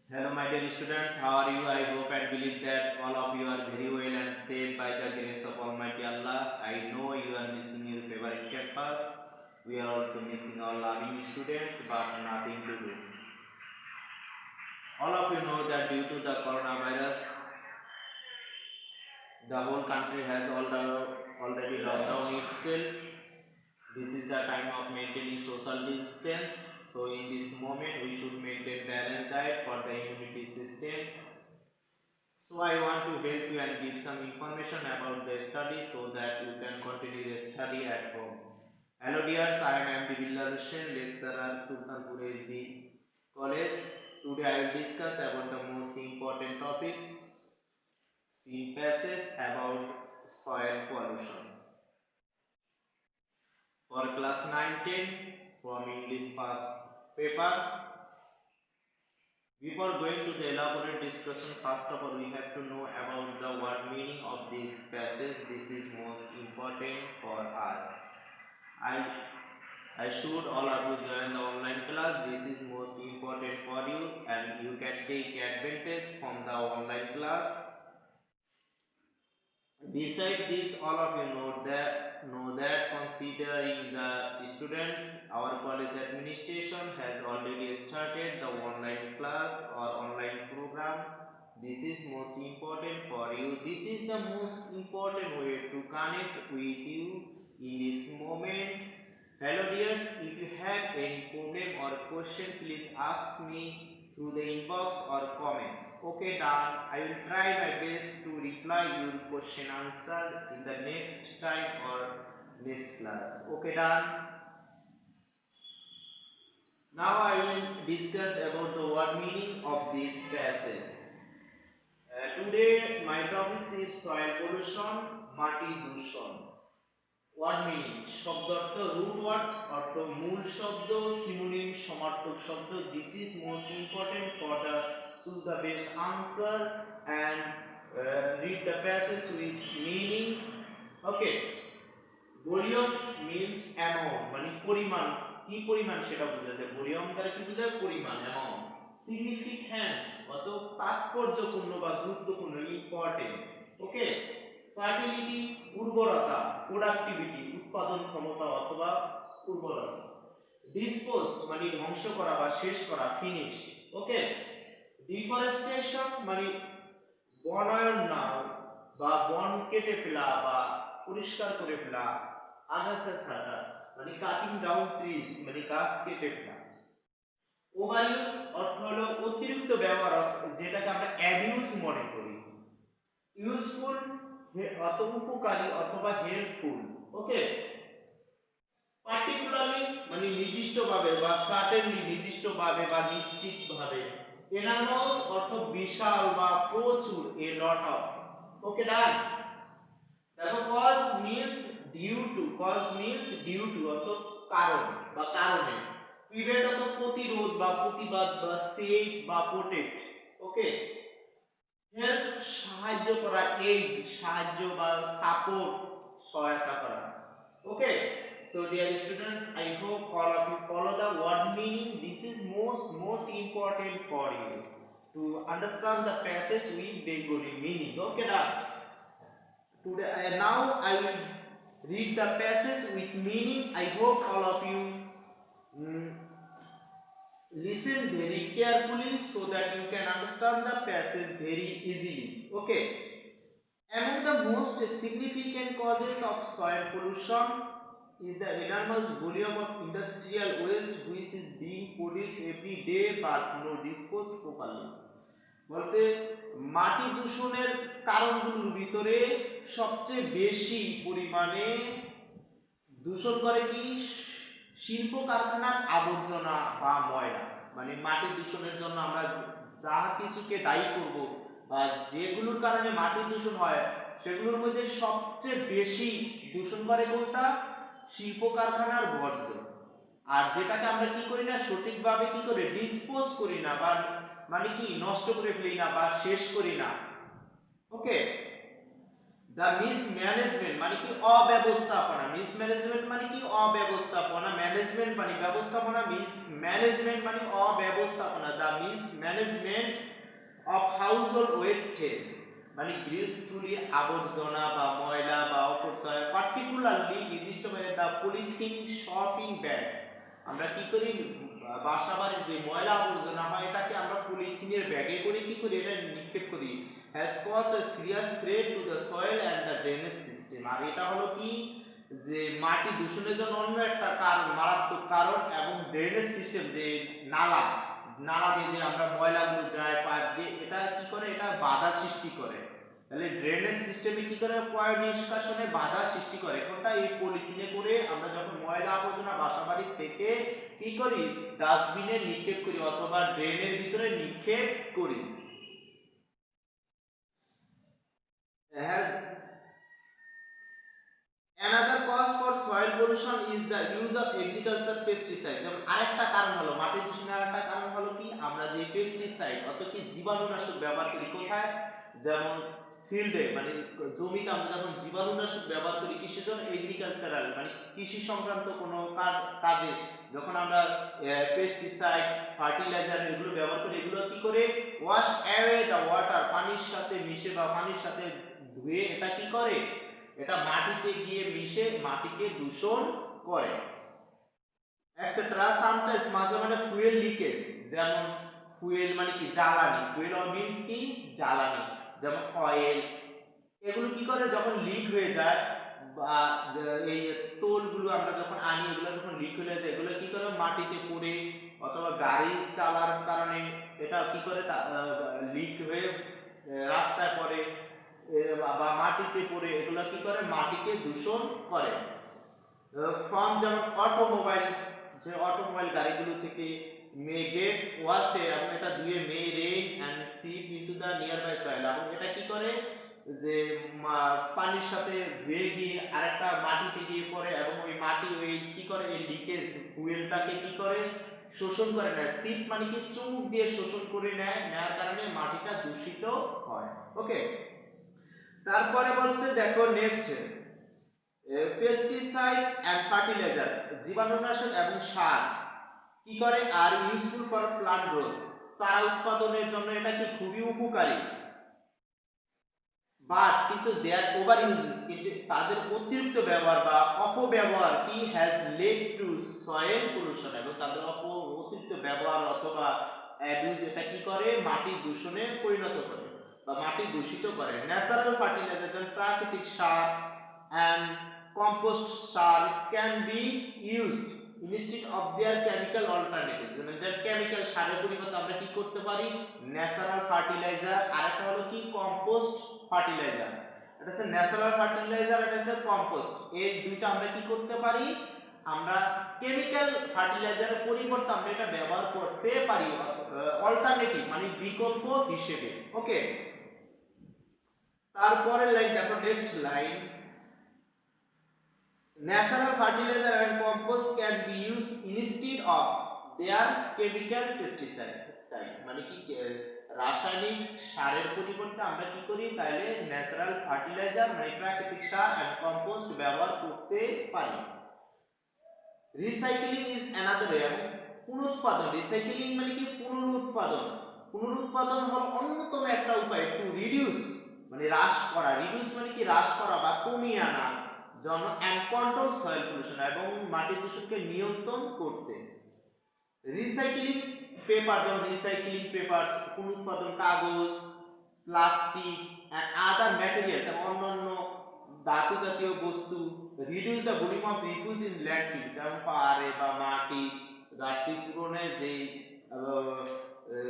Hello, my dear students. How are you? I hope and believe that all of you are very well and safe by the grace of Almighty Allah. I know you are missing your favorite campus. We are also missing our loving students, but nothing to do. All of you know that due to the coronavirus, the whole country has already locked down itself. This is the time of maintaining social distance. So, in this moment, we should maintain balanced diet for the immunity system. So I want to help you and give some information about the study so that you can continue the study at home. Hello dears, I am MD Bilal Hussain, lecturer Sultanpur SD College. Today I will discuss about the most important topics, seen passages about soil pollution. For class 9-10 from English past paper, before going to the elaborate discussion, first of all we have to know about the word meaning of this passage. This is most important for us. I I should all of you join the online class. This is most important for you and you can take advantage from the online class. Besides this, all of you know that considering the students, our college administration has already started the online class or online program. This is most important for you. This is the most important way to connect with you in this moment. Hello dears, if you have any problem or question, please ask me through the inbox or comments. Okay, done. I will try my best to reply your question answer in the next time or next class. Okay, done. Now I will discuss about the word meaning of this passage. Today my topic is soil pollution, মাটি দূষণ. Word meaning শব্দ অর্থ root word অর্থ মূল শব্দ synonym সমার্থক শব্দ. This is most important for the choose the best answer and read the passage with meaning. Okay, volume means amount মানে পরিমাণ, কি পরিমাণ সেটা বোঝাচ্ছে. ভলিউম দ্বারা কি বোঝায়? পরিমাণ, amount. সিগনিফিক্যান্ট অত তাৎপর্যপূর্ণ বা গুরুত্বপূর্ণ, ইম্পর্টেন্ট. ওকে, ফার্টিলিটি উর্বরতা, প্রোডাক্টিভিটি উৎপাদন ক্ষমতা অথবা উর্বরতা. ডিসপোজ মানে ধ্বংস করা বা শেষ করা, ফিনিশ. ওকে, ডিফরেস্টেশন মানে বনায়ন না বা বন কেটে ফেলা বা পরিষ্কার করে ফেলা, আগাছা ছাঁটা মানে কাটিং ডাউন ট্রিজ মানে গাছ কেটে ফেলা. ওভারইউজ অর্থ হলো অতিরিক্ত ব্যবহার, যেটাকে আমরা অ্যাবিউজ মনে করি. ইউজফুল অত উপকারী অথবা হেল্পফুল. ওকে, পার্টিকুলারলি মানে নির্দিষ্টভাবে বা সার্টেনলি নির্দিষ্টভাবে বা নিশ্চিতভাবে. এনার্মাস অর্থ বিশাল বা প্রচুর, এ লট অফ. Okay, done. দেখো cause means due to, cause means due to অর্থ কারণ বা কারণে. প্রিভেন্ট অর্থ প্রতিরোধ বা প্রতিবাদ বা সেভ বা প্রোটেক্ট. ওকে, হেল্প সাহায্য করা, এইড সাহায্য বা সাপোর্ট সহায়তা করা. ওকে, so dear students, I hope all of you follow the word meaning. This is most important for you to understand the passage with Bengali meaning. Okay, done. Today now I will read the passage with meaning. I hope all of you mm, listen very carefully so that you can understand the passage very easily. Okay, among the most significant causes of soil pollution is the enormous volume of industrial waste which is being produced every day but not disposed properly. বলছে মাটি দূষণের কারণগুলোর ভিতরে সবচেয়ে বেশি পরিমাণে দূষণ করে কি? শিল্প কারখানার আবর্জনা বা ময়লা. মানে মাটি দূষণের জন্য আমরা যা কিছুকে দায়ী করব বা যেগুলোর কারণে মাটি দূষণ হয় সেগুলোর মধ্যে সবচেয়ে বেশি দূষণ করে কোনটা? শিল্প কারখানার বর্জ্য. আর যেটাকে আমরা কি করি না, সঠিকভাবে কি করে ডিসপোজ করি না বা মানে কি নষ্ট করে ফেলি না বা শেষ করি না. ওকে, দ্য মিসম্যানেজমেন্ট মানে কি অব্যবস্থাপনা, মিসম্যানেজমেন্ট মানে কি অব্যবস্থাপনা, ম্যানেজমেন্ট মানে ব্যবস্থাপনা, মিসম্যানেজমেন্ট মানে অব্যবস্থাপনা, the mismanagement of household wastage মানে গৃহস্থলী আবর্জনা বা ময়লা বা অপচয়, পার্টিকুলারলি নির্দিষ্টভাবে দ্য পলিথিন শপিং ব্যাগ, আমরা কি করি বাসাবাড়ির যে ময়লা আবর্জনা হয় এটাকে আমরা পলিথিনের ব্যাগে করে কি করি এটা নিক্ষেপ করি, has caused a serious threat to the soil and the drainage system। আর এটা হলো কি যে মাটি দূষণের জন্য অন্য একটা কারণ, মারাত্মক কারণ, এবং ড্রেনেজ সিস্টেম যে নালা নালা দিয়ে যে আমরা ময়লাগুলো যায় পাইপ দিয়ে, এটা কি করে এটা বাধা সৃষ্টি করে। তাহলে ড্রেনেজ সিস্টেমে কি করে পয় নিষ্কাশনে বাধা সৃষ্টি করে কোনটা, এই পলিথিনে করে আমরা যখন ময়লা আবর্জনা বাসাবাড়ি থেকে কি করি ডাস্টবিনে নিক্ষেপ করি অথবা ড্রেনের ভিতরে নিক্ষেপ করি। has another cause for soil pollution is the use of agricultural pesticides। যেমন আরেকটা কারণ হলো মাটি দূষণের আরেকটা কারণ হলো কি আমরা যে পেস্টিসাইড অর্থাৎ কি জীবাণুনাশক ব্যবহার করি কোথায়, যেমন ফিল্ডে মানে জমিতে আমরা যখন জীবাণুনাশক ব্যবহার করি কিসের জন্য, এগ্রিকালচারাল মানে কৃষি সংক্রান্ত কোনো কাজে যখন আমরা পেস্টিসাইড ফার্টিলাইজার এগুলো ব্যবহার করি, এগুলো কি করে ওয়াশ অ্যাওয়ে দ্য ওয়াটার, পানির সাথে মিশে বা পানির সাথে ধুয়ে এটা কি করে এটা মাটিতে গিয়ে মিশে মাটিকে দূষণ করে এটসেট্রা। সামটাইমস মাঝে মাঝে ফুয়েল লিকেজ, যেমন ফুয়েল মানে কি জ্বালানি, ফুয়েল মিন্স কি জ্বালানি, যেমন অয়েল, এগুলো কি করে যখন লিক হয়ে যায় বা এই তোলগুলো আমরা যখন আনি এগুলো যখন লিক হয়ে যায় এগুলো কি করে মাটিতে পড়ে অথবা গাড়ি চালার কারণে এটা কি করে লিক হয়ে রাস্তায় পড়ে বা মাটিতে পড়ে, এগুলো কি করে মাটিকে দূষণ করে। ফ্রম যেমন অটোমোবাইল, যে অটোমোবাইল গাড়িগুলো থেকে মে গেট ওয়াশড এবং এটা ধুয়ে may rain and seep into the nearby soil, এবং এটা কি করে যে পানির সাথে ধুয়ে গিয়ে আরেকটা মাটিতে গিয়ে পড়ে এবং ওই মাটি ওই কি করে এই লিকেজ ফুয়েলটাকে কি করে শোষণ করে নেয়, সিপ মানে কি চুমুক দিয়ে শোষণ করে নেয়, নেওয়ার কারণে মাটিটা দূষিত হয়। ওকে, তারপরে বলছে দেখো নেক্সট পেস্টিসাইড এন্ড ফার্টিলাইজার, জীবাণুনাশক এবং সার কি করে are useful for plant growth, চারা উৎপাদনের জন্য এটা কি খুবই উপকারী, বাট কিন্তু দেয়ার ওভার ইউজেস কিন্তু তাদের অতিরিক্ত ব্যবহার বা অপব্যবহার কি has led to soil pollution, এবং তাদের অতিরিক্ত ব্যবহার অথবা অ্যাবিউজ এটা কি করে মাটি দূষণে পরিণত করে বা মাটি দূষিত করে। ন্যাচারাল ফার্টিলাইজার যেমন প্রাকৃতিক সার এন্ড কম্পোস্ট সার can be used instead of their chemical alternative, যেমন কেমিক্যাল সারের পরিবর্তে আমরা কি করতে পারি ন্যাচারাল ফার্টিলাইজার, আর একটা হলো কি কম্পোস্ট ফার্টিলাইজার, এটা হচ্ছে ন্যাচারাল ফার্টিলাইজার, এটা হচ্ছে কম্পোস্ট, এই দুইটা আমরা কি করতে পারি আমরা কেমিক্যাল ফার্টিলাইজারের পরিবর্তে আমরা এটা ব্যবহার করতে পারি অল্টারনেটিভ মানে বিকল্প হিসেবে। ওকে, তারপরের লাইন দেখো next line, natural fertilizer and compost can be used instead of their chemical pesticide, মানে কি রাসায়নিক সারের পরিবর্তে আমরা কি করি তাহলে ন্যাচারাল ফার্টিলাইজার মানে প্রাকৃতিক সার এন্ড কম্পোস্ট ব্যবহার করতে পারি। রিসাইক্লিং ইজ অ্যানাদার ওয়ে, পুনরুৎপাদন, রিসাইক্লিং মানে কি পুনরুৎপাদন, পুনরুৎপাদন হলো অন্যতম একটা উপায় টু রিডিউস মানে হ্রাস করা, রিডিউস মানে কি হ্রাস করা বা কমিয়ে আনা জন এন্ড কন্ট্রোল সয়েল পলিউশন এবং মাটি দূষণকে নিয়ন্ত্রণ করতে। রিসাইক্লিং পেপার, যেমন রিসাইক্লিং পেপার পুনরুৎপাদন কাগজ, প্লাস্টিক এন্ড আদার ম্যাটেরিয়ালস এবং অন্যান্য ধাতু জাতীয় বস্তু, reduce the volume of refuse in landfill, যেমন পাহাড়ে বা মাটি ঘাটতি পূরণে যে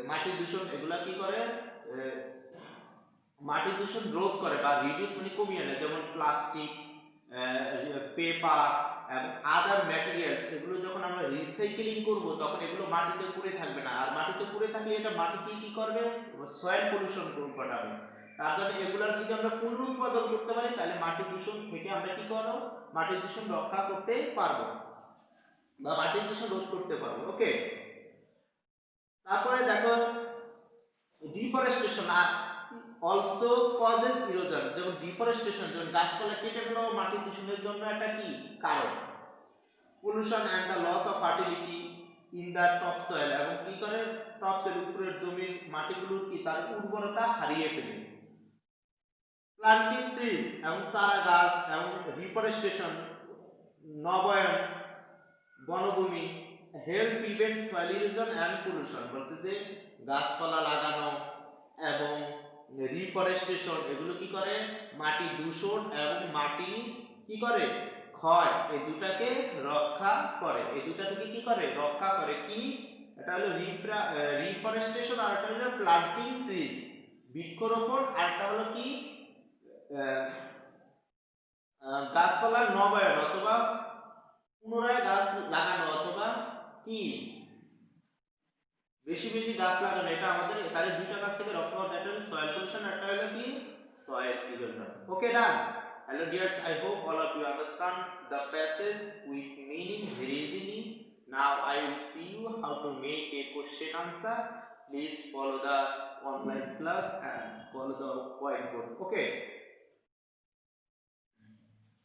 মাটি দূষণ এগুলা কি করে মাটি দূষণ রোধ করে বা রিডিউস মানে কমিয়ে আনে, যেমন প্লাস্টিক পেপার এবং আদার ম্যাটেরিয়ালস, এগুলো যখন আমরা রিসাইক্লিং করব তখন এগুলো মাটিতে পড়ে থাকবে না, আর মাটিতে পড়ে থাকলে এটা মাটিকে কি করবে সয়েল পলিউশন ঘটাবে, তার জন্য এগুলার যদি আমরা পুনরুৎপাদন করতে পারি তাহলে মাটি দূষণ থেকে আমরা কি করব মাটি দূষণ রক্ষা করতে পারবো বা মাটি দূষণ রোধ করতে পারবো। ওকে, তারপরে দেখো deforestation are also causes erosion, যেমন ডিফরেস্টেশন, যেমন গাছপালা কেটে ফেলা মাটি দূষণের জন্য একটা কি কারণ। Pollution and the loss of fertility in the top soil, এবং কি করে টপ সয়েল উপরের জমির মাটিগুলোর কি তার উর্বরতা হারিয়ে ফেলে। প্লান্টিং ট্রিজ এবং চারা গাছ এবং রিফরেস্টেশন নবায়ন বনভূমি help prevent soil erosion and pollution, বলছে যে গাছপালা লাগানো এবং রিফরেস্টেশন এগুলো কি করে মাটি দূষণ এবং মাটি কি করে ক্ষয়, এই দুটাকে রক্ষা করে, এই দুটা থেকে কি করে রক্ষা করে। কি এটা হলো রিফরেস্টেশন আর এটা হলো প্লান্টিং ট্রিজ বৃক্ষরোপণ, আর এটা হলো কি গাছপালার নবায়ন অথবা পুনরায় গাছ লাগানো অথবা কি বেশি বেশি গাছ লাগানো, এটা আমাদের তাহলে দুইটা কাজ থেকে রক্ষা করতে, একটা হলো সয়েল পলিউশন আর একটা হলো কি soil erosion. Okay done. Hello dears, I hope all of you understand the passage with meaning very easily. Now I will see you how to make a question answer. Please follow the online class and follow the whiteboard. Okay.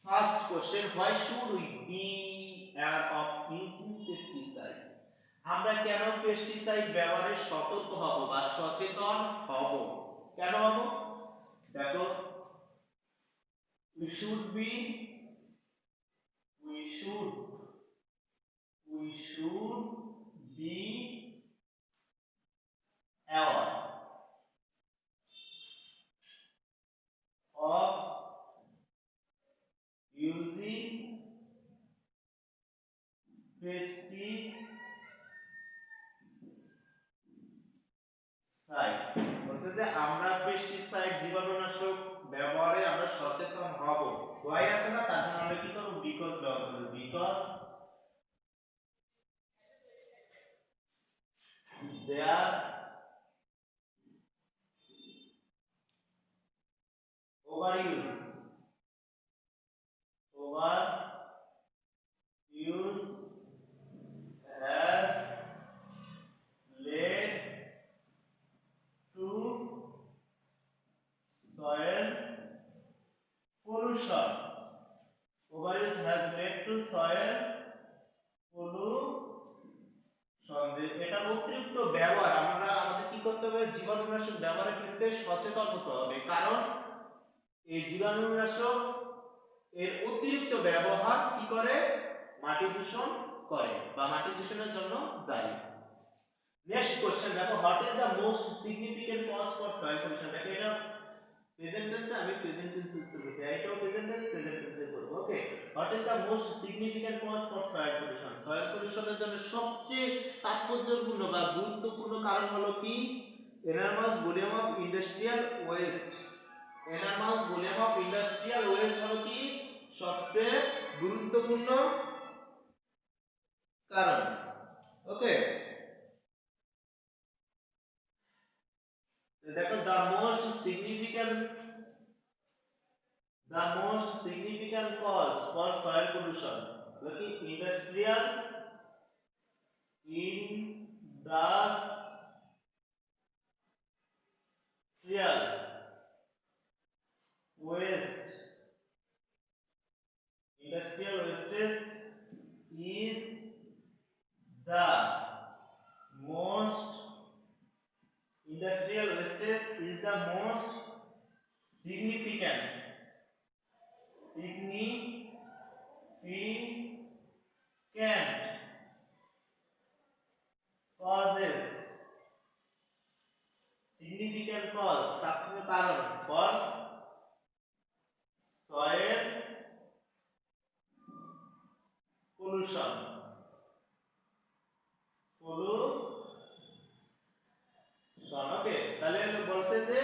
First question, why should we be aware of using pesticide? আমরা কেন pesticide ব্যবহারে সতর্ক হব বা সচেতন হব, কেন হব দেখো, we should be aware of using pesticide, বলছে যে আমরা পেস্টিসাইড জীবাণুনাশক ব্যবহারে আমরা সচেতন হব। why আছে না, তার জন্য আমরা কি করব বিকজ ব্যবহার করব, because there overuse has led to soil pollution. Overuse has led to soil pollution, যে এটা অতিরিক্ত ব্যবহার, আমরা আমাদের কি করতে হবে জীবাণুনাশক ব্যবহারের ক্ষেত্রে সচেতন হতে হবে, কারণ এই জীবাণুনাশক এর অতিরিক্ত ব্যবহার কি করে মাটি দূষণ করে বা মাটি দূষণের জন্য দায়ী। নেক্সট কোশ্চেন দেখো, what is the most significant cause for soil pollution, দেখো এটা প্রেজেন্ট টেন্সে, আমি প্রেজেন্ট টেন্স উত্তর দিছি, এটাও প্রেজেন্ট টেন্সে করব। Okay, what is the most significant cause for soil pollution, soil পলিউশনের জন্য সবচেয়ে তাৎপর্যপূর্ণ বা গুরুত্বপূর্ণ কারণ হলো কি enormous volume of industrial waste. Enormous volume of industrial waste হলো কি সবচেয়ে গুরুত্বপূর্ণ কারণ। ওকে, দেখো the most significant cause for soil pollution, like industrial waste, industrial wastage is the most significant cause তাৎক্ষণিক কারণ for soil pollution। ওকে, তাহলে বলছে যে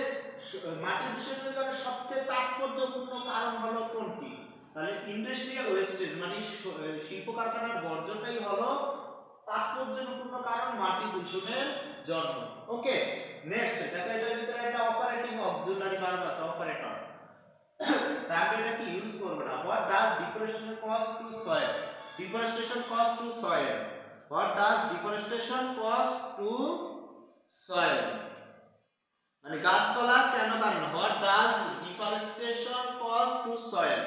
মাটি দূষণের জন্য সবচেয়ে তাৎপর্যপূর্ণ কারণ হলো কোনটি, তাহলে ইন্ডাস্ট্রিয়াল ওয়েস্টেজ মানে শিল্প কারখানার বর্জ্যটাই হলো তাৎপর্যপূর্ণ কারণ মাটি দূষণের জন্য। ওকে, নেক্সট দেখো এটার ভিতরে একটা অপারেটিং অক্সিলারি ভার্ব আছে অপারেটর, তাহলে এটা কি ইউজ করব না। What does deforestation cause to soil, deforestation cause to soil, what does deforestation cause to soil, মানে গাছপালা কেন কারণ what does deforestation cause to soil,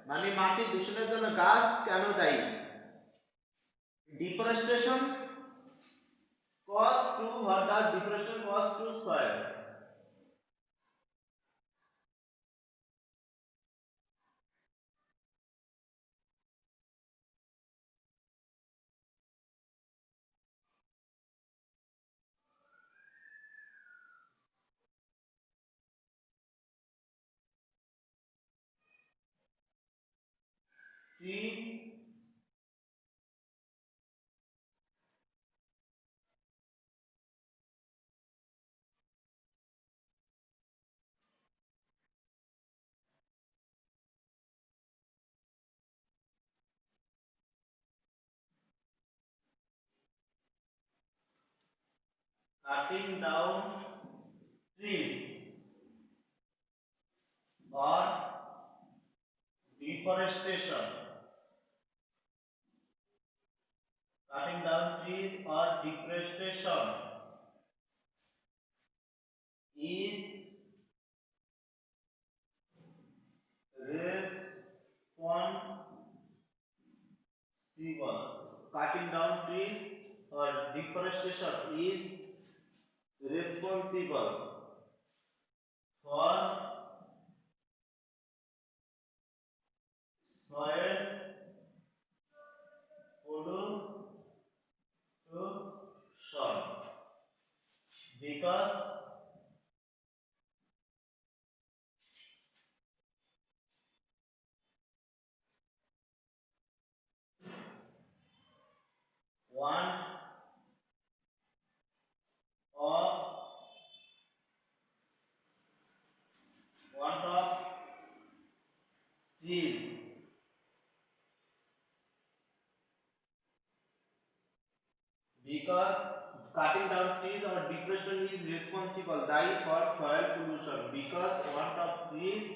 মানে মাটি দূষণের জন্য গাছ কেন দায়ী? Deforestation cause to, what does deforestation cause to soil? Tree cutting down trees or deforestation, cutting down trees or deforestation is responsible. Cutting down trees or deforestation is responsible for soil pollution because one of want of trees because cutting down trees or deforestation is responsible dahi for soil pollution because want of trees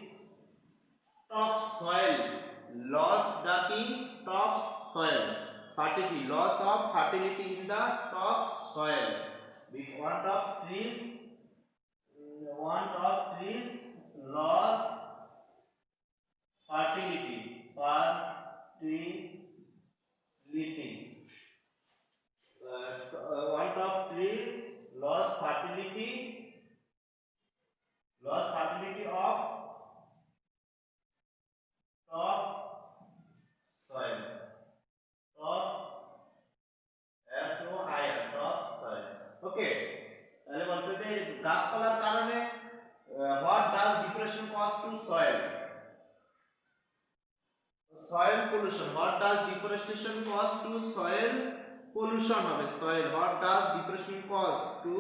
topsoil loss the in topsoil fertility loss of fertility in the topsoil with want of trees loss fertility want of trees loss fertility of top soil top soil top soil ওকে তাহলে বলছে যে গাছপালার কারণে what does deforestation cause to soil soil pollution what does deforestation cause to soil pollution হবে soil what does deforestation cause to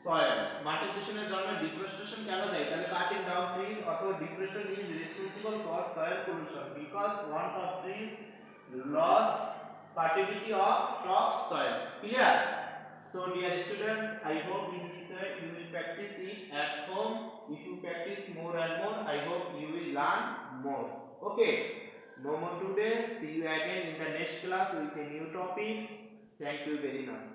soil মাটি দূষণের জন্য deforestation কেন দেয় তাহলে কাটিং ডাউন ট্রিজ অথবা deforestation is responsible for soil pollution because want of trees loss fertility of top soil clear so dear students I hope in this way you will practice it at home if you practice more and more I hope you will learn more okay no more today see you again in the next class with a new topics thank you very much